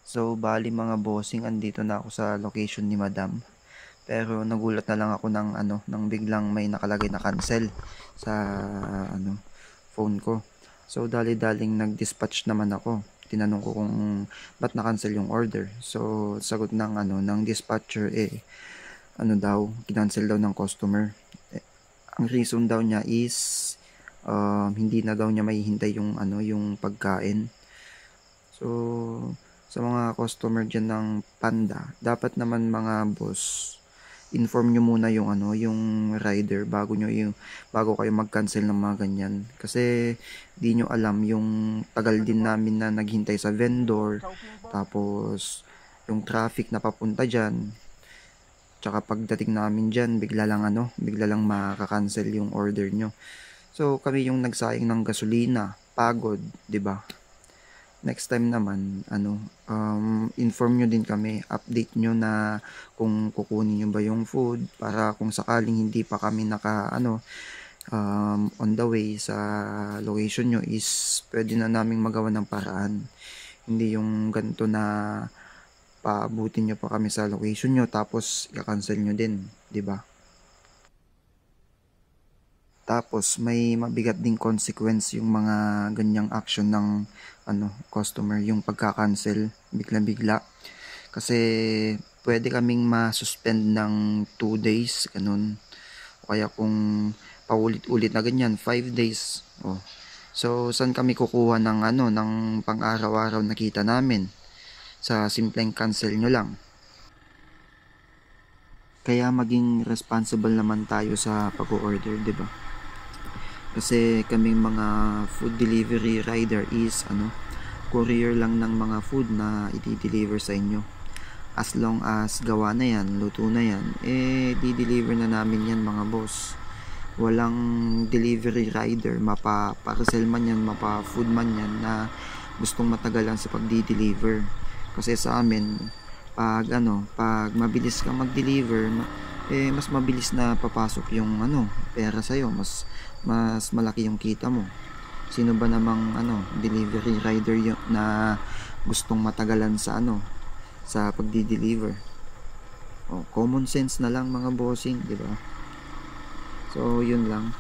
So, bali mga bossing, andito na ako sa location ni Madam. Pero nagulat na lang ako ng nang biglang may nakalagay na cancel sa ano phone ko. So, dali-daling nag-dispatch naman ako. Tinanong ko kung ba't na-cancel yung order. So, sagot ng ng dispatcher daw, kinancel daw ng customer. Eh, ang reason daw niya is hindi na daw niya mahihintay yung yung pagkain. So, sa mga customer dyan ng Panda, dapat naman mga boss, inform nyo muna yung yung rider bago kayo mag-cancel ng mga ganyan. Kasi di nyo alam yung tagal din namin na naghintay sa vendor, tapos yung traffic na papunta dyan. Tsaka pagdating namin dyan, bigla lang makaka-cancel yung order nyo. So, kami yung nagsayang ng gasolina, pagod, 'di ba? Next time naman, inform nyo din kami, update nyo na kung kukunin nyo ba yung food para kung sakaling hindi pa kami on the way sa location nyo is pwede na naming magawa ng paraan. Hindi yung ganito na paabutin nyo pa kami sa location nyo tapos i-cancel nyo din, 'di ba? Tapos may mabigat ding consequence yung mga ganyang action ng customer, yung pagka-cancel bigla-bigla. Kasi pwede kaming ma-suspend ng 2 days, ganun. O kaya kung paulit-ulit na ganyan, 5 days. Oh. So saan kami kukuha ng ng pang-araw-araw na kita namin? Sa simpleng cancel nyo lang. Kaya maging responsible naman tayo sa pag-order, 'di ba? Kasi kaming mga food delivery rider is courier lang ng mga food na i-deliver sa inyo. As long as gawa na yan, luto na yan, di-deliver na namin yan mga boss. Walang delivery rider, mapa-parcel man yan, mapa-food man yan na gustong matagalan sa pag-deliver. Kasi sa amin, pag mabilis kang mag-deliver, mas mabilis na papasok yung pera sa'yo, mas malaki yung kita mo. Sino ba namang delivery rider na gustong matagalan sa sa pagdi-deliver? Common sense na lang mga bossing, 'di ba? So, yun lang.